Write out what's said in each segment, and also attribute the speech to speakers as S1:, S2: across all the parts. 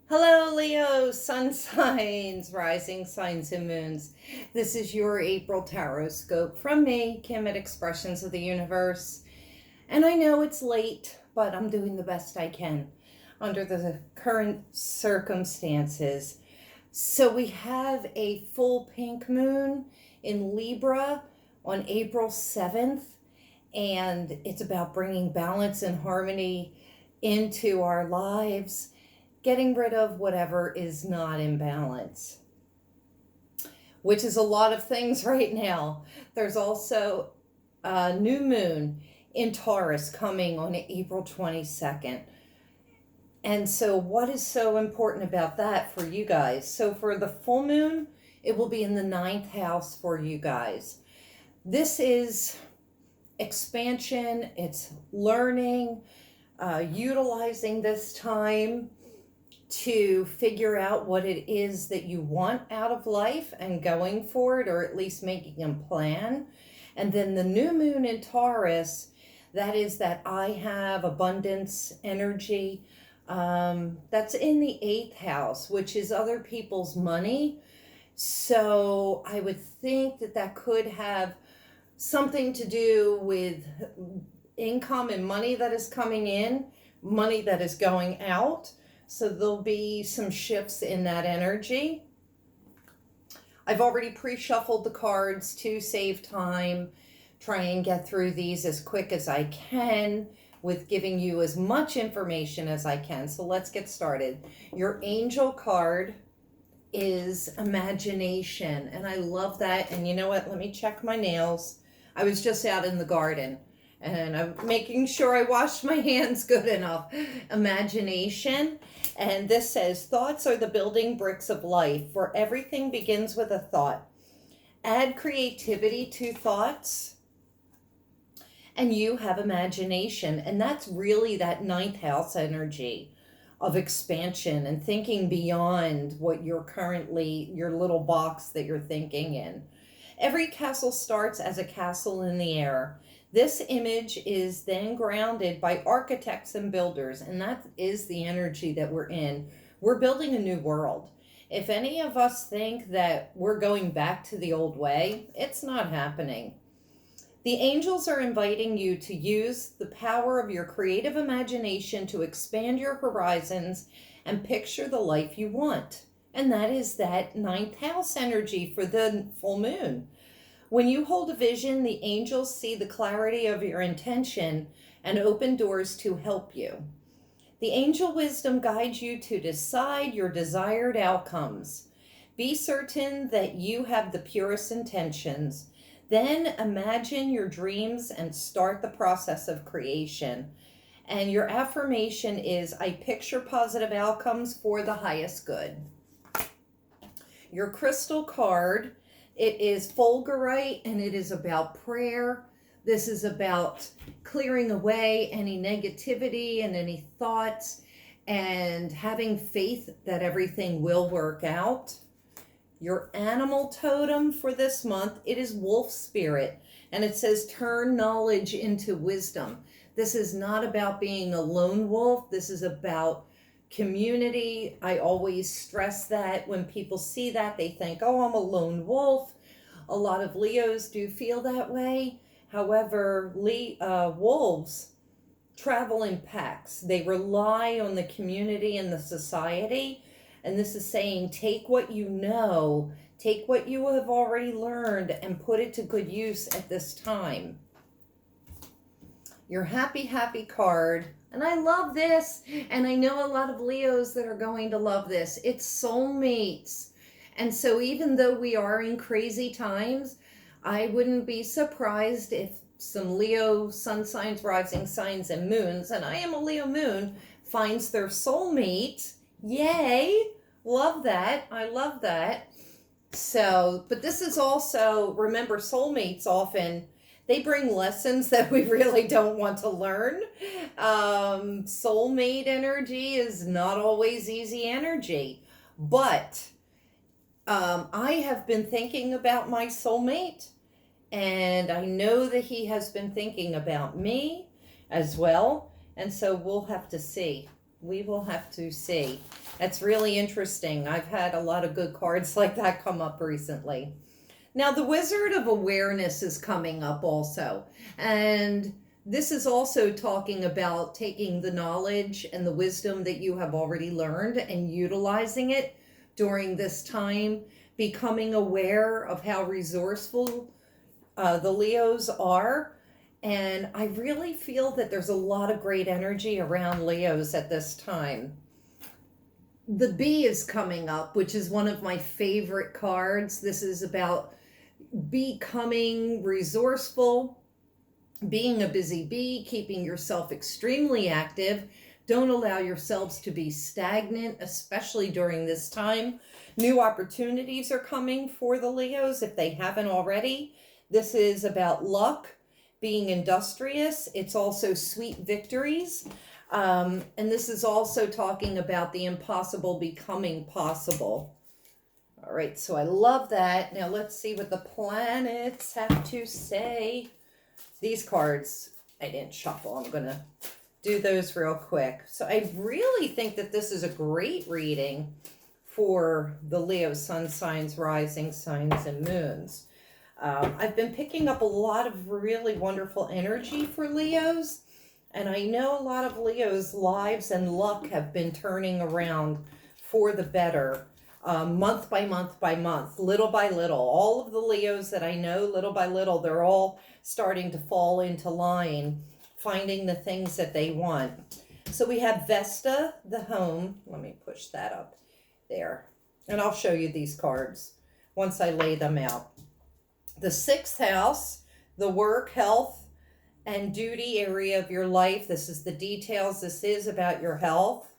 S1: Hello, Leo, sun signs, rising signs, and moons. This is your April tarot scope from me, Kim at Expressions of the Universe. And I know it's late, but I'm doing the best I can under the current circumstances. So we have a full pink moon in Libra on April 7th, and it's about bringing balance and harmony into our lives, getting rid of whatever is not in balance, which is a lot of things right now. There's also a new moon in Taurus coming on April 22nd. And so, what is so important about that for you guys? So, for the full moon, it will be in the ninth house for you guys. This is expansion, it's learning, utilizing this time to figure out what it is that you want out of life and going for it, or at least making a plan. And then the new moon in Taurus, that is that I have abundance energy. That's in the eighth house, which is other people's money. So I would think that that could have something to do with income and money that is coming in, money that is going out. So there'll be some shifts in that energy. I've already pre-shuffled the cards to save time, try and get through these as quick as I can with giving you as much information as I can. So let's get started. Your angel card is imagination, and I love that. And you know what? Let me check my nails. I was just out in the garden and I'm making sure I washed my hands good enough. Imagination. And this says, thoughts are the building bricks of life, for everything begins with a thought. Add creativity to thoughts, and you have imagination. And that's really that ninth house energy of expansion and thinking beyond what you're currently, your little box that you're thinking in. Every castle starts as a castle in the air. This image is then grounded by architects and builders, and that is the energy that we're in. We're building a new world. If any of us think that we're going back to the old way, it's not happening. The angels are inviting you to use the power of your creative imagination to expand your horizons and picture the life you want. And that is that ninth house energy for the full moon. When you hold a vision, the angels see the clarity of your intention and open doors to help you. The angel wisdom guides you to decide your desired outcomes. Be certain that you have the purest intentions. Then imagine your dreams and start the process of creation. And your affirmation is, I picture positive outcomes for the highest good. Your crystal card, it is fulgurite, and it is about prayer. This is about clearing away any negativity and any thoughts and having faith that everything will work out. Your animal totem for this month, it is wolf spirit, and it says turn knowledge into wisdom. This is not about being a lone wolf. This is about community. I always stress that when people see that, they think, oh, I'm a lone wolf. A lot of Leos do feel that way. However, wolves travel in packs. They rely on the community and the society. And this is saying, take what you know, take what you have already learned and put it to good use at this time. Your happy card, and I love this, and I know a lot of Leos that are going to love this. It's soulmates. And so even though we are in crazy times, I wouldn't be surprised if some Leo sun signs, rising signs, and moons, and I am a Leo moon, finds their soulmate. Yay! Love that. I love that. So, but this is also, remember, soulmates often, they bring lessons that we really don't want to learn. Soulmate energy is not always easy energy, but I have been thinking about my soulmate, and I know that he has been thinking about me as well. And so we'll have to see. We will have to see. That's really interesting. I've had a lot of good cards like that come up recently. Now, the Wizard of Awareness is coming up also. And this is also talking about taking the knowledge and the wisdom that you have already learned and utilizing it during this time, becoming aware of how resourceful the Leos are. And I really feel that there's a lot of great energy around Leos at this time. The Bee is coming up, which is one of my favorite cards. This is about becoming resourceful, being a busy bee, keeping yourself extremely active. Don't allow yourselves to be stagnant, especially during this time. New opportunities are coming for the Leos if they haven't already. This is about luck, being industrious. It's also sweet victories. And this is also talking about the impossible becoming possible. All right, so I love that. Now let's see what the planets have to say. These cards, I didn't shuffle. I'm going to do those real quick. So I really think that this is a great reading for the Leo sun signs, rising signs, and moons. I've been picking up a lot of really wonderful energy for Leos. And I know a lot of Leos' lives and luck have been turning around for the better. Month by month by month, little by little. All of the Leos that I know, little by little, they're all starting to fall into line, finding the things that they want. So we have Vesta, the home. Let me push that up there. And I'll show you these cards once I lay them out. The sixth house, the work, health, and duty area of your life. This is the details. This is about your health.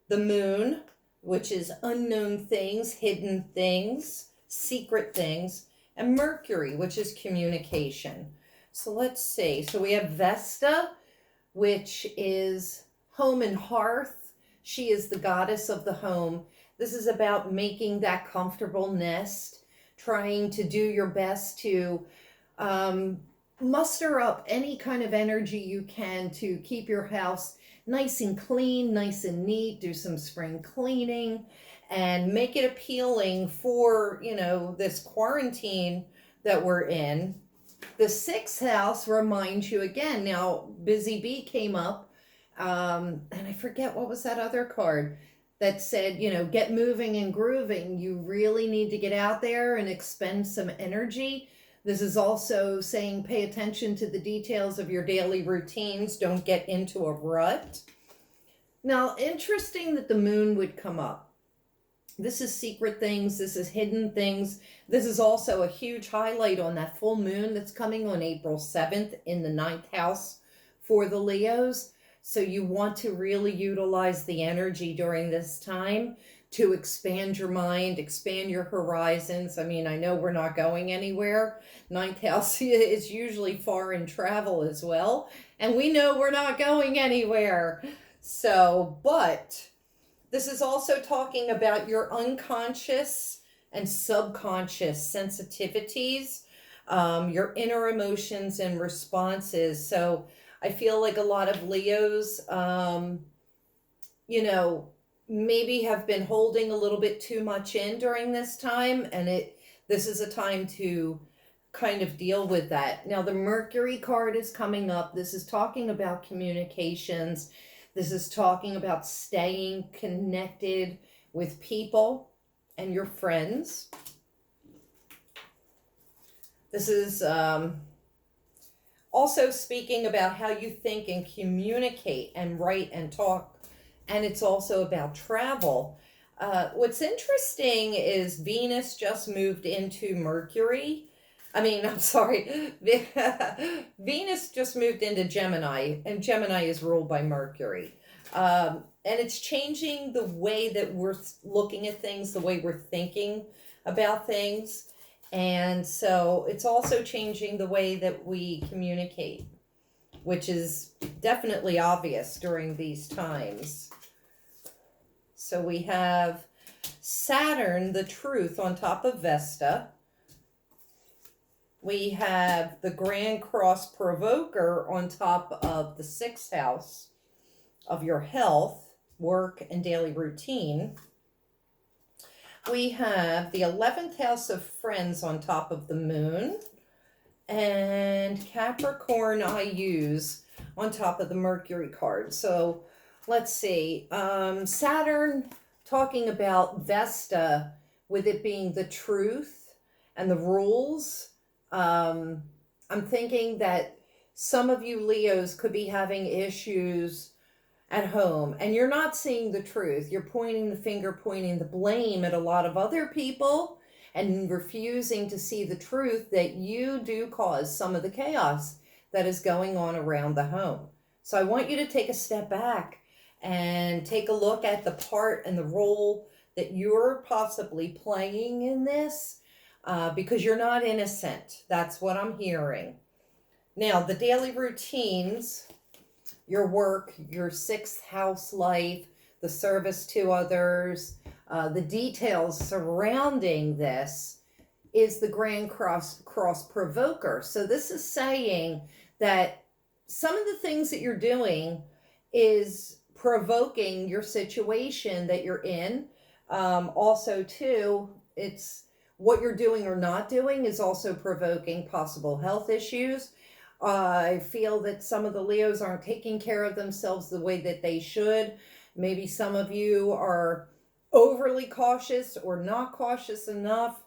S1: The moon, which is unknown things, hidden things, secret things, and Mercury, which is communication. So let's see. So we have Vesta, which is home and hearth. She is the goddess of the home. This is about making that comfortable nest, trying to do your best to muster up any kind of energy you can to keep your house nice and clean, nice and neat, do some spring cleaning, and make it appealing for, this quarantine that we're in. The sixth house reminds you again. Now, Busy Bee came up, and I forget what was that other card that said, get moving and grooving. You really need to get out there and expend some energy. This is also saying pay attention to the details of your daily routines. Don't get into a rut. Now, interesting that the moon would come up. This is secret things. This is hidden things. This is also a huge highlight on that full moon that's coming on April 7th in the 9th house for the Leos. So you want to really utilize the energy during this time to expand your mind, expand your horizons. I mean, I know we're not going anywhere. 9th house is usually foreign travel as well. And we know we're not going anywhere. So, but this is also talking about your unconscious and subconscious sensitivities, your inner emotions and responses. So I feel like a lot of Leos, maybe have been holding a little bit too much in during this time, and this is a time to kind of deal with that. Now, the Mercury card is coming up. This is talking about communications. This is talking about staying connected with people and your friends. This is also speaking about how you think and communicate and write and talk. And it's also about travel. What's interesting is Venus just moved into Mercury. Venus just moved into Gemini, and Gemini is ruled by Mercury. And it's changing the way that we're looking at things, the way we're thinking about things. And so it's also changing the way that we communicate, which is definitely obvious during these times. So we have Saturn, the truth, on top of Vesta. We have the Grand Cross Provoker on top of the 6th house of your health. work, and daily routine, we have the 11th house of friends on top of the moon, and Capricorn I use on top of the Mercury card. So let's see. Saturn talking about Vesta, with it being the truth and the rules. I'm thinking that some of you Leos could be having issues at home and you're not seeing the truth. You're pointing the finger, pointing the blame at a lot of other people and refusing to see the truth that you do cause some of the chaos that is going on around the home. So I want you to take a step back and take a look at the part and the role that you're possibly playing in this, because you're not innocent. That's what I'm hearing. Now, the daily routines, your work, your sixth house life, the service to others, the details surrounding this is the Grand Cross Provoker. So this is saying that some of the things that you're doing is provoking your situation that you're in. Also, too, it's what you're doing or not doing is also provoking possible health issues. I feel that some of the Leos aren't taking care of themselves the way that they should. Maybe some of you are overly cautious or not cautious enough.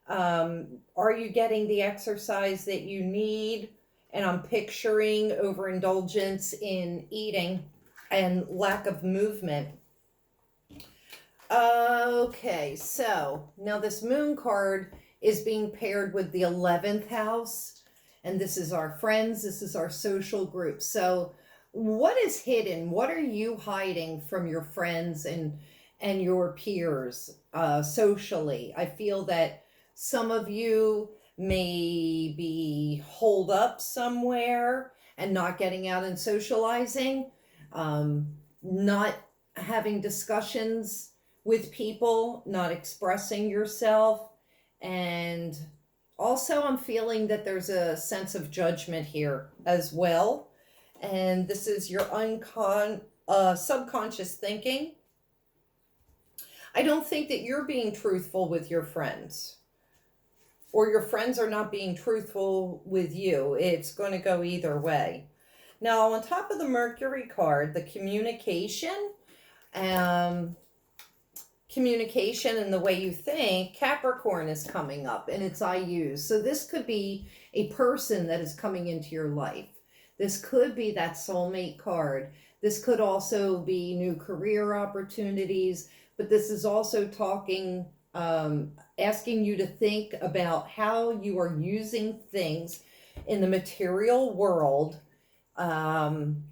S1: Are you getting the exercise that you need? And I'm picturing overindulgence in eating and lack of movement. Okay, so now this moon card is being paired with the 11th house. And this is our friends. This is our social group. So what is hidden? What are you hiding from your friends and your peers socially? I feel that some of you may be holed up somewhere and not getting out and socializing, not having discussions with people, not expressing yourself. And also I'm feeling that there's a sense of judgment here as well. And this is your subconscious thinking. I don't think that you're being truthful with your friends, or your friends are not being truthful with you. It's going to go either way. Now, on top of the Mercury card, the communication and the way you think, Capricorn is coming up, and it's I use. So this could be a person that is coming into your life. This could be that soulmate card. This could also be new career opportunities, but this is also talking, asking you to think about how you are using things in the material world. And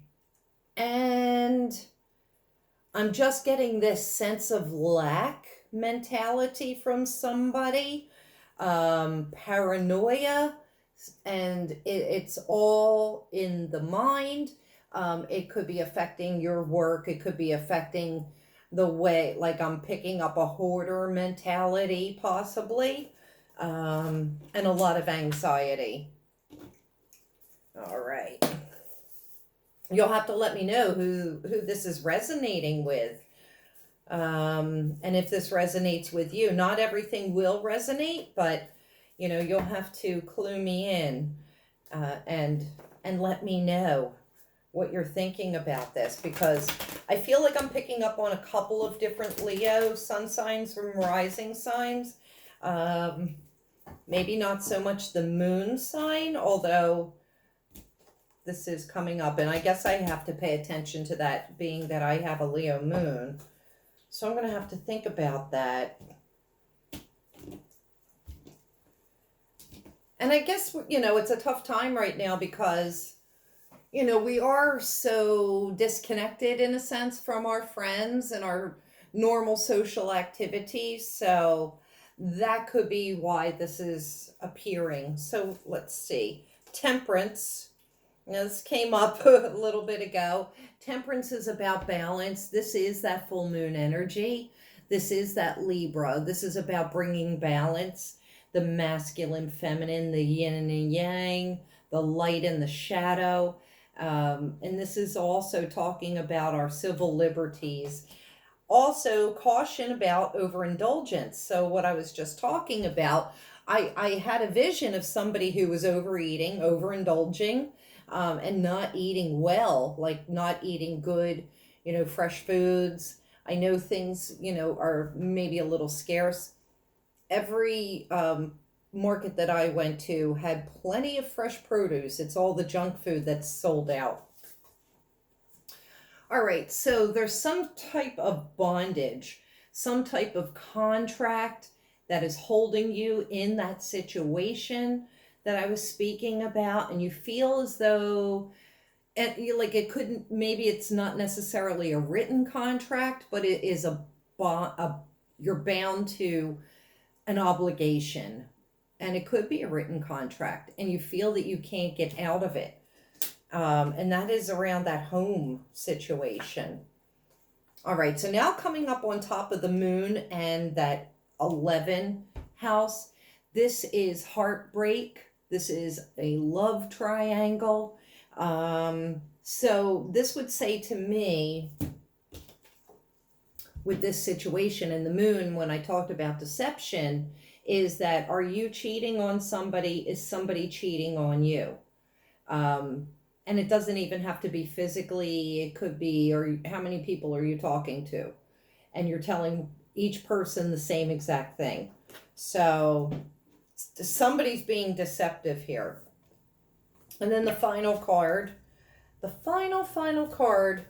S1: I'm just getting this sense of lack mentality from somebody, paranoia, and it's all in the mind. It could be affecting your work. It could be affecting the way, like I'm picking up a hoarder mentality possibly, and a lot of anxiety. All right. You'll have to let me know who this is resonating with. And if this resonates with you. Not everything will resonate, but you'll have to clue me in, and let me know what you're thinking about this, because I feel like I'm picking up on a couple of different Leo sun signs from rising signs. Maybe not so much the moon sign, although this is coming up, and I guess I have to pay attention to that, being that I have a Leo moon. So I'm going to have to think about that. And I guess, it's a tough time right now because, we are so disconnected in a sense from our friends and our normal social activities. So that could be why this is appearing. So let's see. Temperance. Now, this came up a little bit ago. Temperance is about balance. This is that full moon energy. This is that Libra. This is about bringing balance, the masculine, feminine, the yin and the yang, the light and the shadow. And this is also talking about our civil liberties. Also, caution about overindulgence. So, what I was just talking about, I had a vision of somebody who was overeating, overindulging, and not eating well, like not eating good, fresh foods. I know things, are maybe a little scarce. Every market that I went to had plenty of fresh produce. It's all the junk food that's sold out. All right, so there's some type of bondage, some type of contract that is holding you in that situation that I was speaking about, and you feel as though, and you like it couldn't, maybe it's not necessarily a written contract, but it is a bond. You're bound to an obligation, and it could be a written contract, and you feel that you can't get out of it. And that is around that home situation. All right, so now coming up on top of the moon and that 11 house, this is heartbreak. This is a love triangle. So this would say to me, with this situation and the moon, when I talked about deception, is that, are you cheating on somebody? Is somebody cheating on you? And it doesn't even have to be physically. It could be, or how many people are you talking to? And you're telling each person the same exact thing. So somebody's being deceptive here. And then the final card, final card,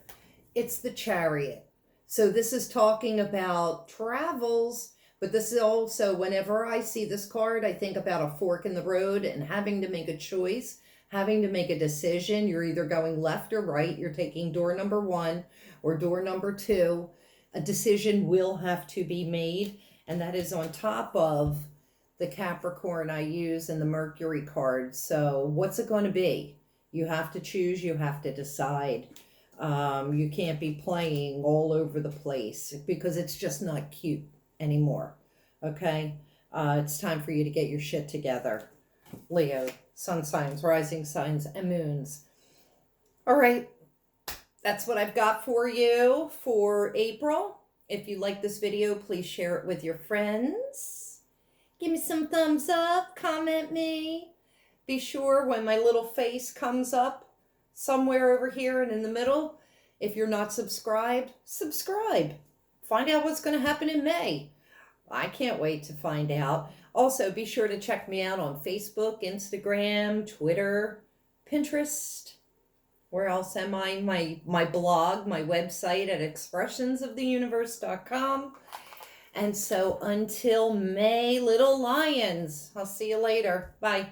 S1: it's the Chariot. So this is talking about travels, but this is also, whenever I see this card, I think about a fork in the road and having to make a choice, having to make a decision. You're either going left or right. You're taking door number 1 or door number 2. A decision will have to be made, and that is on top of the Capricorn I use and the Mercury card. So what's it going to be? You have to choose. You have to decide. You can't be playing all over the place because it's just not cute anymore. Okay? It's time for you to get your shit together. Leo, sun signs, rising signs, and moons. All right. That's what I've got for you for April. If you like this video, please share it with your friends. Give me some thumbs up. Comment me. Be sure when my little face comes up somewhere over here and in the middle, if you're not subscribed, subscribe. Find out what's going to happen in May. I can't wait to find out. Also, be sure to check me out on Facebook, Instagram, Twitter, Pinterest. Where else am I? My blog, my website at expressionsoftheuniverse.com. And so until May, little lions, I'll see you later. Bye.